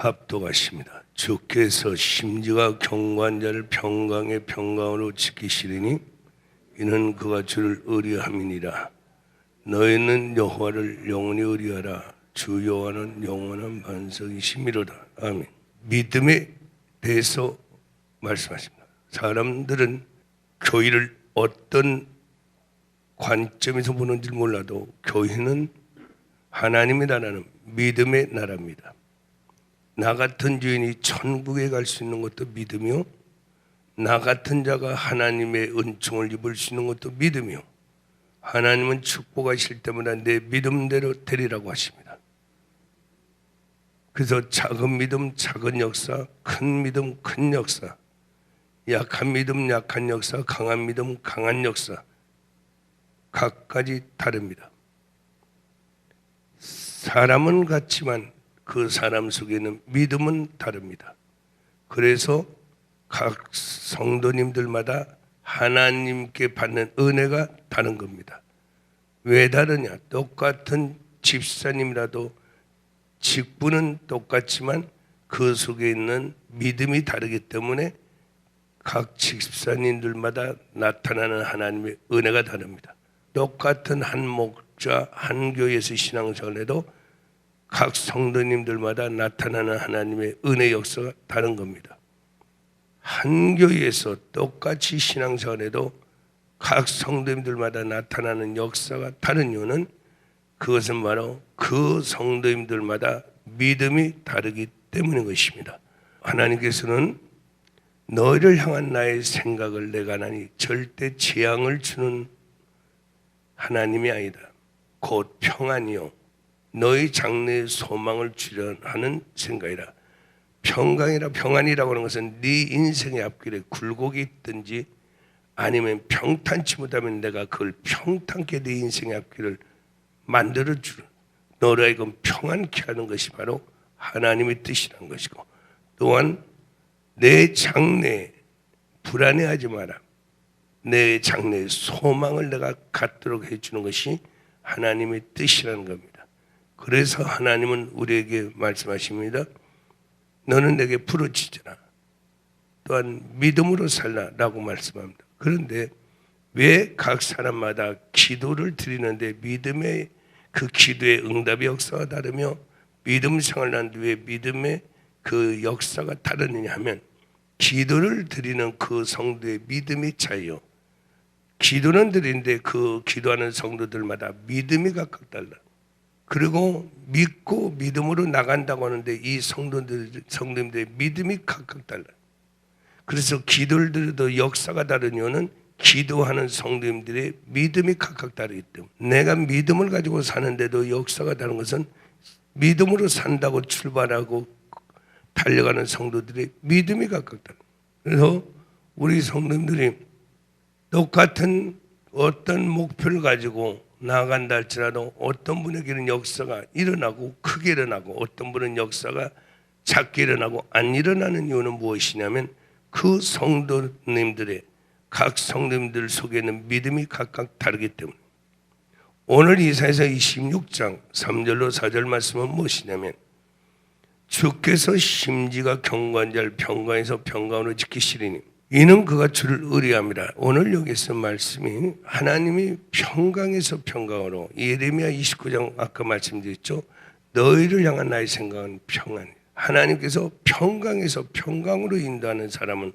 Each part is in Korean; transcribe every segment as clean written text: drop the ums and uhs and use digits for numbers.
합독하십니다. 주께서 심지가 경고한 자를 평강의 평강으로 지키시리니 이는 그가 주를 의뢰함이니라. 너희는 여호와를 영원히 의뢰하라. 주 여호와는 영원한 반석이심이로다. 아멘. 믿음에 대해서 말씀하십니다. 사람들은 교회를 어떤 관점에서 보는지 몰라도 교회는 하나님의 나라는 믿음의 나라입니다. 나 같은 주인이 천국에 갈 수 있는 것도 믿음이요, 나 같은 자가 하나님의 은총을 입을 수 있는 것도 믿음이요, 하나님은 축복하실 때마다 내 믿음대로 되리라고 하십니다. 그래서 작은 믿음 작은 역사, 큰 믿음 큰 역사, 약한 믿음 약한 역사, 강한 믿음 강한 역사, 각가지 다릅니다. 사람은 같지만 그 사람 속에는 믿음은 다릅니다. 그래서 각 성도님들마다 하나님께 받는 은혜가 다른 겁니다. 왜 다르냐? 똑같은 집사님이라도 직분은 똑같지만 그 속에 있는 믿음이 다르기 때문에 각 집사님들마다 나타나는 하나님의 은혜가 다릅니다. 똑같은 한 목자 한 교회에서 신앙생활을 해도 각 성도님들마다 나타나는 하나님의 은혜 역사가 다른 겁니다. 한 교회에서 똑같이 신앙생활을 해도 각 성도님들마다 나타나는 역사가 다른 이유는 그것은 바로 그 성도님들마다 믿음이 다르기 때문인 것입니다. 하나님께서는 너희를 향한 나의 생각을 내가 하나니 절대 재앙을 주는 하나님이 아니다. 곧 평안이요 너희 장래의 소망을 주려 하는 생각이라. 평안이라고 하는 것은 네 인생의 앞길에 굴곡이 있든지 아니면 평탄치 못하면 내가 그걸 평탄케 네 인생의 앞길을 만들어주는, 너를 하여금 평안케 하는 것이 바로 하나님의 뜻이라는 것이고, 또한 내 장래에 불안해하지 마라. 내 장래의 소망을 내가 갖도록 해주는 것이 하나님의 뜻이라는 겁니다. 그래서 하나님은 우리에게 말씀하십니다. 너는 내게 부르짖으라. 또한 믿음으로 살라 라고 말씀합니다. 그런데 왜 각 사람마다 기도를 드리는데 믿음의 그 기도의 응답의 역사가 다르며 믿음 생활을 하는데 왜 믿음의 그 역사가 다르느냐 하면 기도를 드리는 그 성도의 믿음이 차이요, 기도는 드리는데 그 기도하는 성도들마다 믿음이 각각 달라. 그리고 믿고 믿음으로 나간다고 하는데 이 성도님들의 믿음이 각각 달라. 그래서 기도를 드려도 역사가 다른 이유는 기도하는 성도님들의 믿음이 각각 다르기 때문에, 내가 믿음을 가지고 사는데도 역사가 다른 것은 믿음으로 산다고 출발하고 달려가는 성도들의 믿음이 각각 달라. 그래서 우리 성도님들이 똑같은 어떤 목표를 가지고 나아간다 할지라도 어떤 분에게는 역사가 일어나고 크게 일어나고 어떤 분은 역사가 작게 일어나고 안 일어나는 이유는 무엇이냐면 그 성도님들의 각 성도님들 속에는 믿음이 각각 다르기 때문에, 오늘 이사야서 26장 3절로 4절 말씀은 무엇이냐면 주께서 심지가 경고한 자를 평강에서 평강으로 지키시리니 이는 그가 주를 의뢰함이라. 오늘 여기서 말씀이 하나님이 평강에서 평강으로, 예레미야 29장 아까 말씀드렸죠. 너희를 향한 나의 생각은 평안. 하나님께서 평강에서 평강으로 인도하는 사람은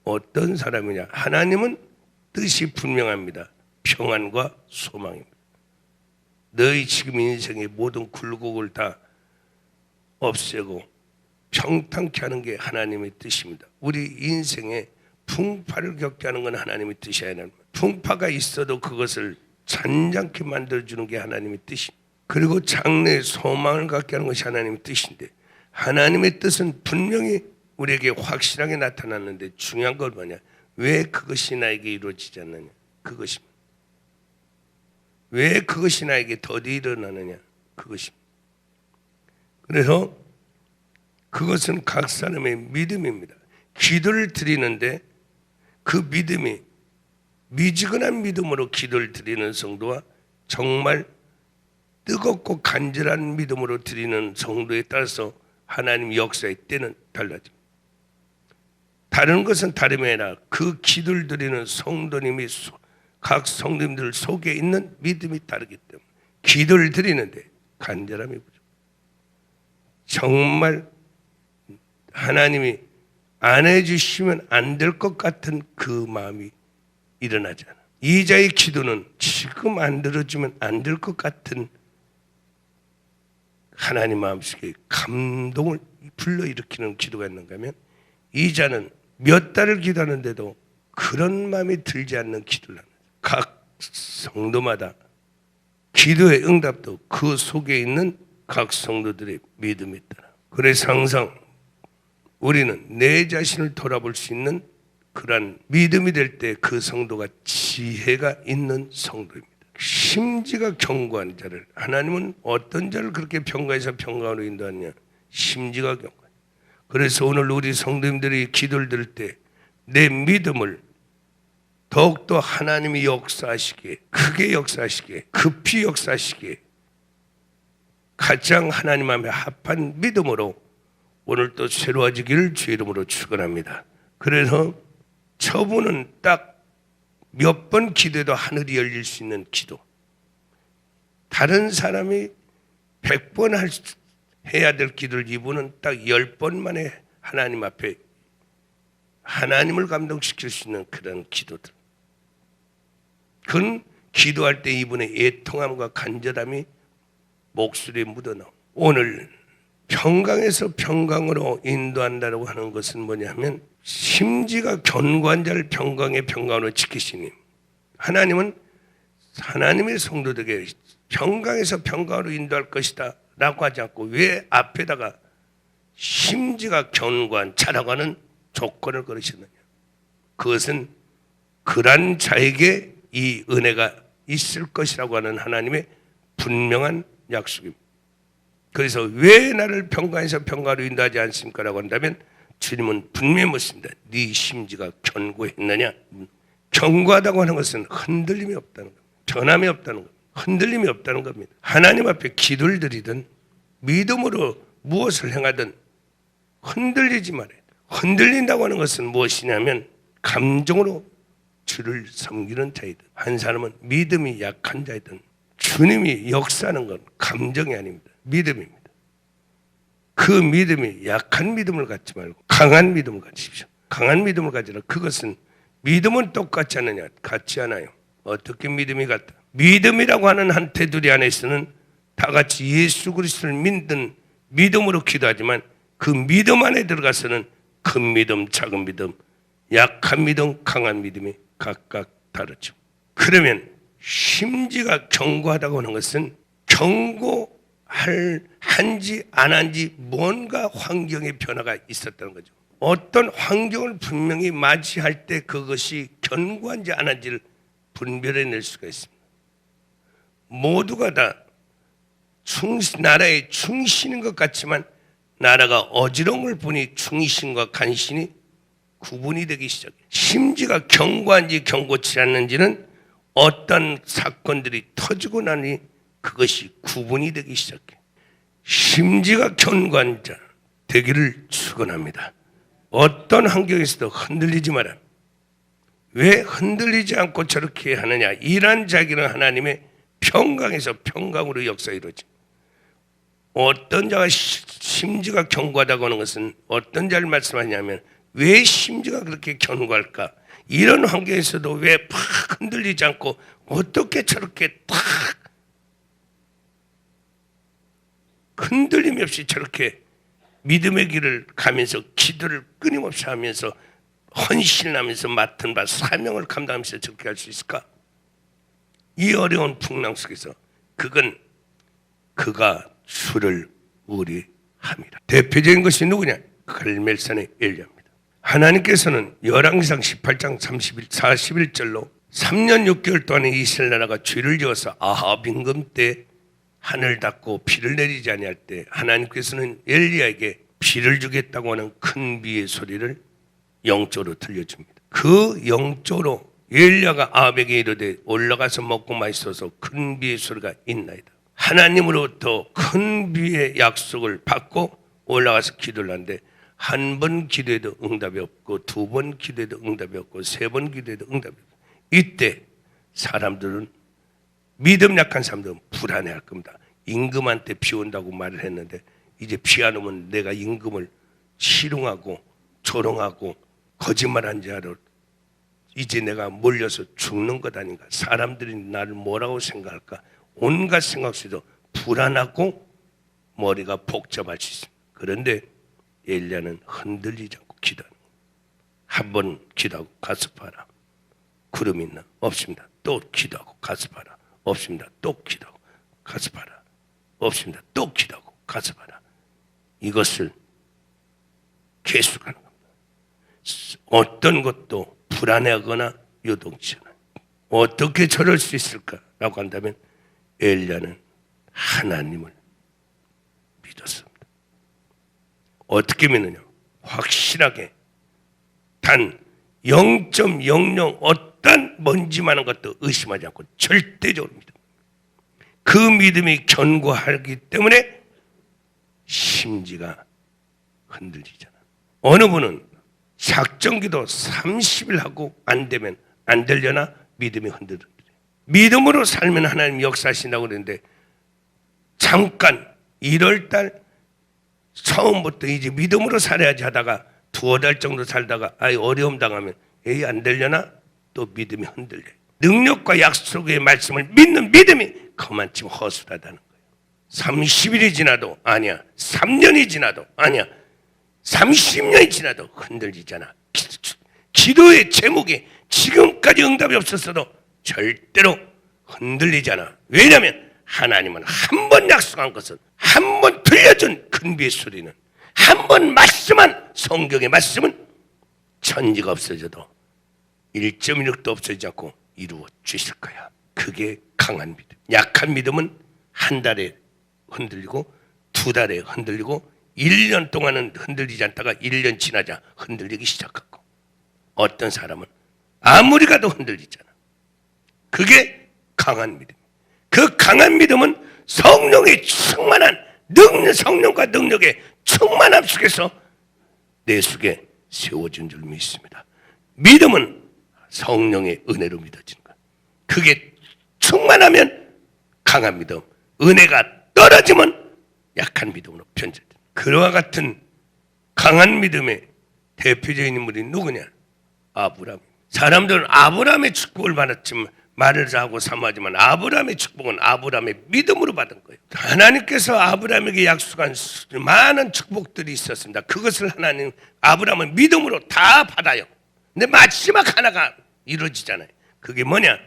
어떤 사람이냐? 하나님은 뜻이 분명합니다. 평안과 소망입니다. 너희 지금 인생의 모든 굴곡을 다 없애고 평탄케 하는 게 하나님의 뜻입니다. 우리 인생에 풍파를 겪게 하는 건 하나님의 뜻이 아니라, 풍파가 있어도 그것을 잔잔케 만들어주는 게 하나님의 뜻입니다. 그리고 장래의 소망을 갖게 하는 것이 하나님의 뜻인데, 하나님의 뜻은 분명히 우리에게 확실하게 나타났는데 중요한 건 뭐냐? 왜 그것이 나에게 이루어지지 않느냐? 그것입니다. 왜 그것이 나에게 더디 일어나느냐? 그것입니다. 그래서 그것은 각 사람의 믿음입니다. 기도를 드리는데 그 믿음이 미지근한 믿음으로 기도를 드리는 성도와 정말 뜨겁고 간절한 믿음으로 드리는 성도에 따라서 하나님 역사의 때는 달라집니다. 다른 것은 다름이 아니라 그 기도를 드리는 성도님이 각 성도님들 속에 있는 믿음이 다르기 때문에 기도를 드리는데 간절함이 부족. 정말 하나님이 안 해주시면 안 될 것 같은 그 마음이 일어나지 않아. 이자의 기도는 지금 안 들어주면 안 될 것 같은 하나님 마음속에 감동을 불러일으키는 기도가 있는가 하면 이자는 몇 달을 기도하는데도 그런 마음이 들지 않는 기도를 합니다. 각 성도마다 기도의 응답도 그 속에 있는 각 성도들의 믿음이 따라. 그래서 항상 우리는 내 자신을 돌아볼 수 있는 그러한 믿음이 될 때 그 성도가 지혜가 있는 성도입니다. 심지가 견고한 자를, 하나님은 어떤 자를 그렇게 평가해서 평가로 인도하느냐? 심지가 견고한. 그래서 오늘 우리 성도님들이 기도를 들을 때 내 믿음을 더욱더 하나님이 역사하시기에, 크게 역사하시기에, 급히 역사하시기에 가장 하나님 앞에 합한 믿음으로 오늘 또 새로워지기를 주의 이름으로 축원합니다. 그래서 저분은 딱 몇 번 기도해도 하늘이 열릴 수 있는 기도. 다른 사람이 100번 해야 될 기도를 이분은 딱 10번 만에 하나님 앞에 하나님을 감동시킬 수 있는 그런 기도들. 그건 기도할 때 이분의 애통함과 간절함이 목소리에 묻어나오. 오늘 평강에서 평강으로 인도한다고 하는 것은 뭐냐면 심지가 견고한 자를 평강의 평강으로 지키시니 하나님은 하나님의 성도들에게 평강에서 평강으로 인도할 것이다 라고 하지 않고 왜 앞에다가 심지가 견고한 자라고 하는 조건을 걸으셨느냐. 그것은 그런 자에게 이 은혜가 있을 것이라고 하는 하나님의 분명한 약속입니다. 그래서 왜 나를 평강에서 평강으로 인도하지 않습니까? 라고 한다면 주님은 분명히 묻습니다. 네 심지가 견고했느냐? 견고하다고 하는 것은 흔들림이 없다는 겁니다. 변함이 없다는 겁니다. 흔들림이 없다는 겁니다. 하나님 앞에 기도를 드리든 믿음으로 무엇을 행하든 흔들리지 말아야 돼요. 흔들린다고 하는 것은 무엇이냐면 감정으로 주를 섬기는 자이든 한 사람은 믿음이 약한 자이든 주님이 역사하는 건 감정이 아닙니다. 믿음입니다. 그 믿음이 약한 믿음을 갖지 말고 강한 믿음을 가지십시오. 강한 믿음을 가지라. 그것은 믿음은 똑같지 않느냐? 같지 않아요. 어떻게 믿음이 같다? 믿음이라고 하는 한 테두리 안에서는 다 같이 예수 그리스도를 믿는 믿음으로 기도하지만 그 믿음 안에 들어가서는 큰 믿음, 작은 믿음, 약한 믿음, 강한 믿음이 각각 다르죠. 그러면 심지가 견고하다고 하는 것은 한지 안 한지 뭔가 환경의 변화가 있었다는 거죠. 어떤 환경을 분명히 맞이할 때 그것이 견고한지 안 한지를 분별해낼 수가 있습니다. 모두가 다 나라의 충신인 것 같지만 나라가 어지러운 걸 보니 충신과 간신이 구분이 되기 시작해요. 심지가 견고한지 견고치 않는지는 어떤 사건들이 터지고 나니 그것이 구분이 되기 시작해요. 심지가 견고한 자 되기를 축원합니다. 어떤 환경에서도 흔들리지 마라. 왜 흔들리지 않고 저렇게 하느냐? 이란 자기는 하나님의 평강에서 평강으로 역사 이루어지. 어떤 자가 심지가 견고하다고 하는 것은 어떤 자를 말씀하냐면 왜 심지가 그렇게 견고할까? 이런 환경에서도 왜 팍 흔들리지 않고 어떻게 저렇게 탁 흔들림이 없이 저렇게 믿음의 길을 가면서 기도를 끊임없이 하면서 헌신하면서 맡은 바 사명을 감당하면서 저렇게 할 수 있을까? 이 어려운 풍랑 속에서 그가 주를 의뢰함이라. 대표적인 것이 누구냐? 갈멜산의 엘리야입니다. 하나님께서는 열왕기상 18장 41절로 3년 6개월 동안 이스라엘 나라가 죄를 지어서 아합 임금 때 하늘 닫고 비를 내리지 아니할 때 하나님께서는 엘리야에게 비를 주겠다고 하는 큰 비의 소리를 영적으로 들려줍니다. 그 영적으로 엘리야가 아합에게 이르되 올라가서 먹고 마시소서 큰 비의 소리가 있나이다. 하나님으로부터 큰 비의 약속을 받고 올라가서 기도를 하는데 한 번 기도해도 응답이 없고 두 번 기도해도 응답이 없고 세 번 기도해도 응답이 없고 이때 사람들은 믿음 약한 사람들은 불안해할 겁니다. 임금한테 비 온다고 말을 했는데 이제 비 안 오면 내가 임금을 희롱하고 조롱하고 거짓말한 자로 이제 내가 몰려서 죽는 것 아닌가, 사람들이 나를 뭐라고 생각할까, 온갖 생각 속에서 불안하고 머리가 복잡할 수 있습니다. 그런데 엘리야는 흔들리지 않고 기도하는 거예요. 한 번 기도하고 가서 봐라, 구름 있나? 없습니다. 또 기도하고 가서 봐라, 없습니다. 또 기도하고 가서 봐라, 없습니다. 또 기도하고 가서 봐라. 이것을 계속하는 겁니다. 어떤 것도 불안해하거나 요동치 않아요. 어떻게 저럴 수 있을까라고 한다면 엘리야는 하나님을 믿었습니다. 어떻게 믿느냐? 확실하게 단 0.00 어떤 먼지만한 것도 의심하지 않고 절대적으로 믿습니다. 그 믿음이 견고하기 때문에 심지가 흔들리잖아. 어느 분은 작정기도 30일 하고 안 되면 안 되려나 믿음이 흔들리더래. 믿음으로 살면 하나님 역사하신다고 그러는데 잠깐 1월달 처음부터 이제 믿음으로 살아야지 하다가 두어 달 정도 살다가 어려움 당하면 안 되려나 또 믿음이 흔들려. 능력과 약속의 말씀을 믿는 믿음이 그만큼 허술하다는 거예요. 30일이 지나도 아니야, 3년이 지나도 아니야, 30년이 지나도 흔들리잖아. 기도의 제목이 지금까지 응답이 없었어도 절대로 흔들리잖아. 왜냐하면 하나님은 한 번 약속한 것은, 한 번 들려준 근비의 소리는, 한 번 말씀한 성경의 말씀은 천지가 없어져도 1.16도 없어지지 않고 이루어 주실 거야. 그게 강한 믿음. 약한 믿음은 한 달에 흔들리고 두 달에 흔들리고 1년 동안은 흔들리지 않다가 1년 지나자 흔들리기 시작하고, 어떤 사람은 아무리 가도 흔들리잖아. 그게 강한 믿음. 그 강한 믿음은 성령의 충만한 성령과 능력의 충만함 속에서 내 속에 세워진 줄 믿습니다. 믿음은 성령의 은혜로 믿어지는 거야. 그게 충만하면 강한 믿음, 은혜가 떨어지면 약한 믿음으로 변질돼. 그와 같은 강한 믿음의 대표적인 인물이 누구냐? 아브라함. 사람들은 아브라함의 축복을 받았지만 말을 하고 사모하지만 아브라함의 축복은 아브라함의 믿음으로 받은 거예요. 하나님께서 아브라함에게 약속한 많은 축복들이 있었습니다. 그것을 아브라함은 믿음으로 다 받아요. 근데 마지막 하나가 이루어지잖아요. 그게 뭐냐?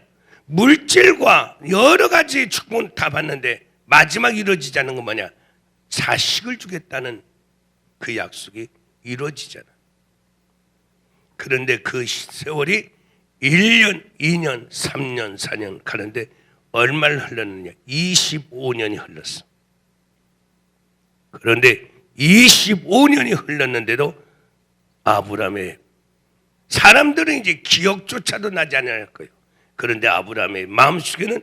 물질과 여러 가지 축복은 다 받는데 마지막 이루어지지 않는 건 뭐냐? 자식을 주겠다는 그 약속이 이루어지잖아. 그런데 그 세월이 1년, 2년, 3년, 4년 가는데 얼마를 흘렀느냐? 25년이 흘렀어. 그런데 25년이 흘렀는데도 아브라함의 사람들은 이제 기억조차도 나지 않을 거예요. 그런데 아브라함의 마음속에는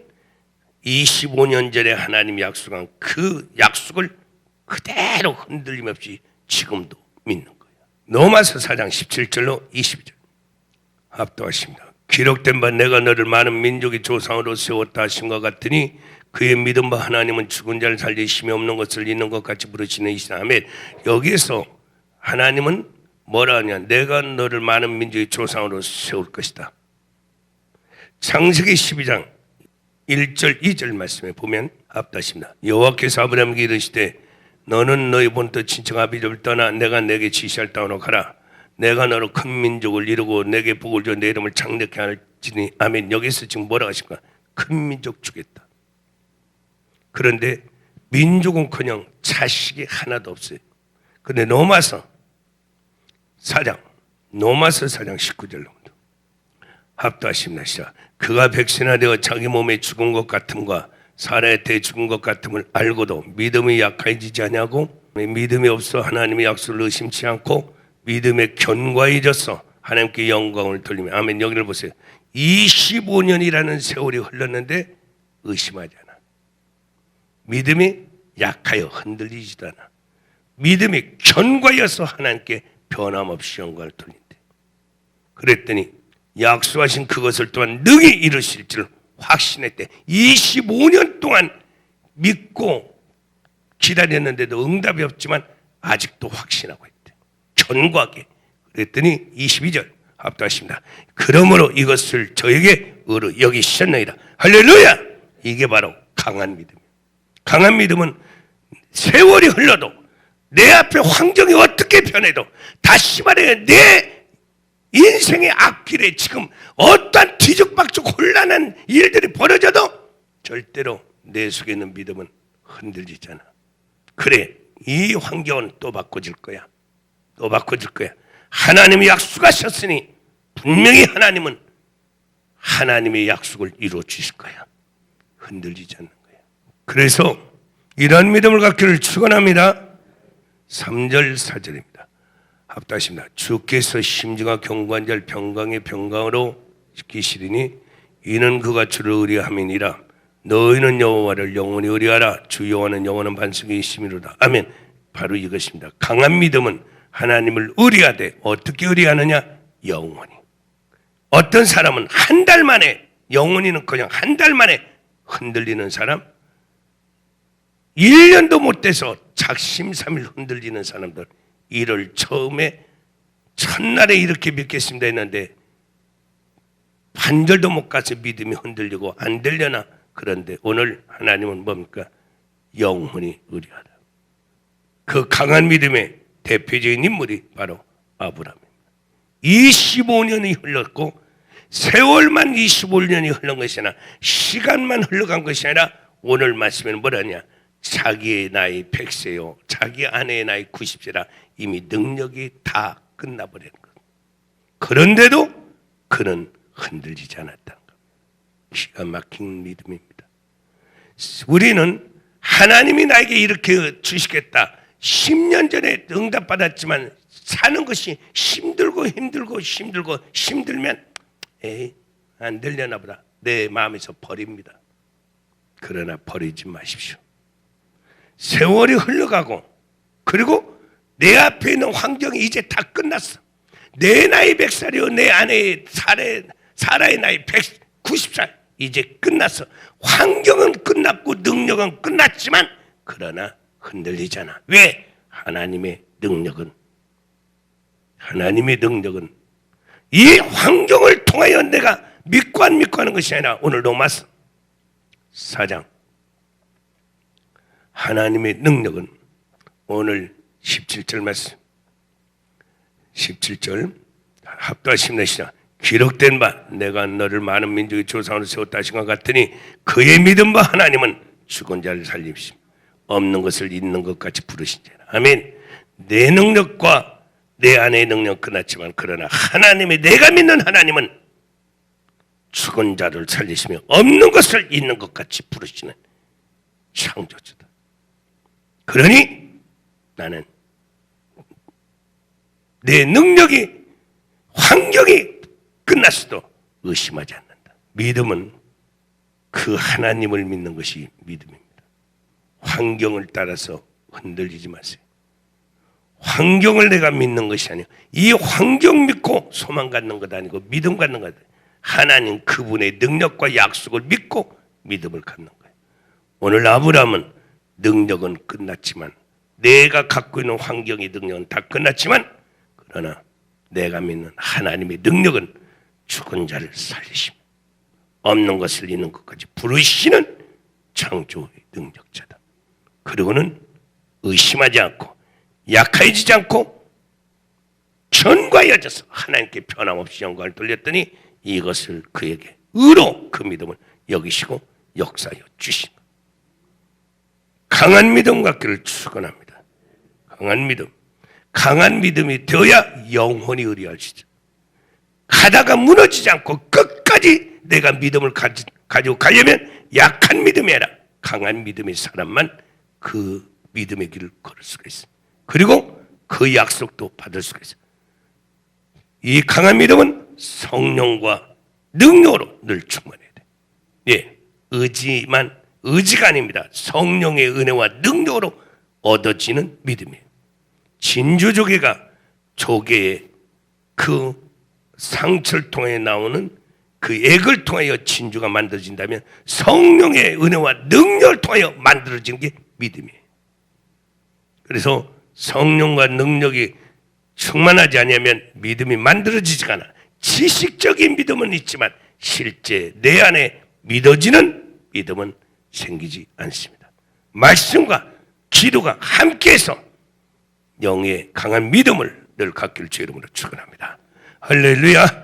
25년 전에 하나님이 약속한 그 약속을 그대로 흔들림 없이 지금도 믿는 거예요. 로마서 4장 17절로 22절 합독하십니다. 기록된 바 내가 너를 많은 민족의 조상으로 세웠다 하신 것 같으니 그의 믿음 바 하나님은 죽은 자를 살리심이 없는 것을 있는 것 같이 부르시는 이시다. 아멘. 여기에서 하나님은 뭐라 하냐? 내가 너를 많은 민족의 조상으로 세울 것이다. 창세기 12장 1절 2절 말씀에 보면 합독하십니다. 여호와께서 아브라함에게 이르시되 너는 너희 본토 친척 아비집을 떠나 내가 내게 지시할 땅으로 가라. 내가 너로 큰 민족을 이루고 내게 복을 줘 내 이름을 창대케 할지니. 아멘. 여기서 지금 뭐라고 하실까? 큰 민족 주겠다. 그런데 민족은커녕 자식이 하나도 없어요. 그런데 로마서 4장 19절로 합독하십니다. 시작. 그가 백신화되어 자기 몸에 죽은 것 같음과 사라의 때 죽은 것 같음을 알고도 믿음이 약해지지 아니하고 믿음이 없어 하나님의 약속을 의심치 않고 믿음에 견고해졌어 하나님께 영광을 돌리며. 아멘. 여기를 보세요. 25년이라는 세월이 흘렀는데 의심하지 않아. 믿음이 약하여 흔들리지도 않아. 믿음이 견고하여서 하나님께 변함없이 영광을 돌린대. 그랬더니 약속하신 그것을 또한 능히 이루실 줄 확신했대. 25년 동안 믿고 기다렸는데도 응답이 없지만 아직도 확신하고 있대. 견고하게. 그랬더니 22절 합독하십니다. 그러므로 이것을 저에게 의로 여기셨느니라. 할렐루야! 이게 바로 강한 믿음이에요. 강한 믿음은 세월이 흘러도 내 앞에 환경이 어떻게 변해도 다시 말해 내 인생의 앞길에 지금 어떠한 뒤죽박죽 혼란한 일들이 벌어져도 절대로 내 속에 있는 믿음은 흔들리잖아. 그래, 이 환경은 또 바꿔줄 거야. 또 바꿔줄 거야. 하나님이 약속하셨으니 분명히 하나님은 하나님의 약속을 이루어 주실 거야. 흔들리지 않는 거야. 그래서 이런 믿음을 갖기를 축원합니다. 3절 4절입니다. 합독하십니다. 주께서 심지가 견고한 자를 평강의 평강으로 시키시리니 이는 그가 주를 의뢰함이니라. 너희는 여호와를 영원히 의뢰하라. 주 여호와는 영원한 반석이 있음이로다. 아멘. 바로 이것입니다. 강한 믿음은 하나님을 의뢰하되 어떻게 의뢰하느냐? 영원히. 어떤 사람은 한 달 만에, 영원히는 그냥 한 달 만에 흔들리는 사람, 1년도 못 돼서 작심삼일 흔들리는 사람들, 이를 처음에 첫날에 이렇게 믿겠습니다 했는데 반절도 못 가서 믿음이 흔들리고 안 되려나. 그런데 오늘 하나님은 뭡니까? 영원히 의뢰하라. 그 강한 믿음의 대표적인 인물이 바로 아브라함입니다. 25년이 흘렀고 세월만 25년이 흘른 것이 아니라 시간만 흘러간 것이 아니라 오늘 말씀에는 뭐라냐? 자기의 나이 100세요 자기 아내의 나이 90세라 이미 능력이 다 끝나버리는 것. 그런데도 그는 흔들리지 않았다는 것. 기가 막힌 믿음입니다. 우리는 하나님이 나에게 이렇게 주시겠다 10년 전에 응답받았지만 사는 것이 힘들고 힘들면 에이 안 되려나 보다 내 마음에서 버립니다. 그러나 버리지 마십시오. 세월이 흘러가고 그리고 내 앞에 있는 환경이 이제 다 끝났어. 내 나이 100살이요 내 아내의 사라의 나이 190살 이제 끝났어. 환경은 끝났고 능력은 끝났지만 그러나 흔들리잖아. 왜? 하나님의 능력은 이 환경을 통하여 내가 믿고 안 믿고 하는 것이 아니라 오늘 로마서 4장 하나님의 능력은 오늘 17절 말씀 17절 합독하십니다. 시작. 기록된 바 내가 너를 많은 민족의 조상으로 세웠다 하신 것 같으니 그의 믿음 바 하나님은 죽은 자를 살리심 없는 것을 있는 것 같이 부르신지라. 아멘. 내 능력과 내 아내의 능력 끝났지만 그러나 하나님의 내가 믿는 하나님은 죽은 자를 살리시며 없는 것을 있는 것 같이 부르시는 창조주다. 그러니 나는 내 능력이 환경이 끝났어도 의심하지 않는다. 믿음은 그 하나님을 믿는 것이 믿음입니다. 환경을 따라서 흔들리지 마세요. 환경을 내가 믿는 것이 아니고 이 환경 믿고 소망 갖는 것 아니고 믿음 갖는 것 아니고 하나님 그분의 능력과 약속을 믿고 믿음을 갖는 거예요. 오늘 아브라함은 능력은 끝났지만 내가 갖고 있는 환경의 능력은 다 끝났지만 그러나 내가 믿는 하나님의 능력은 죽은 자를 살리시며 없는 것을 있는 것까지 부르시는 창조의 능력자다. 그리고는 의심하지 않고 약해지지 않고 견고하여져서 하나님께 변함없이 영광을 돌렸더니 이것을 그에게 의로 그 믿음을 여기시고 역사하여 주신 것. 강한 믿음 갖기를 축원합니다. 강한 믿음이 되어야 영원히 의뢰할지죠. 가다가 무너지지 않고 끝까지 내가 믿음을 가지고 가려면 약한 믿음이 아니라 강한 믿음의 사람만 그 믿음의 길을 걸을 수가 있습니다. 그리고 그 약속도 받을 수가 있어요. 이 강한 믿음은 성령과 능력으로 늘 충만해야 돼. 예, 의지가 아닙니다. 성령의 은혜와 능력으로 얻어지는 믿음이에요. 진주조개가 조개의 그 상처를 통해 나오는 그 액을 통하여 진주가 만들어진다면 성령의 은혜와 능력을 통하여 만들어진 게 믿음이에요. 그래서 성령과 능력이 충만하지 않으면 믿음이 만들어지지가 않아. 지식적인 믿음은 있지만 실제 내 안에 믿어지는 믿음은 생기지 않습니다. 말씀과 기도가 함께해서 영의 강한 믿음을 늘 갖기를 주의 이름으로 축원합니다. 할렐루야.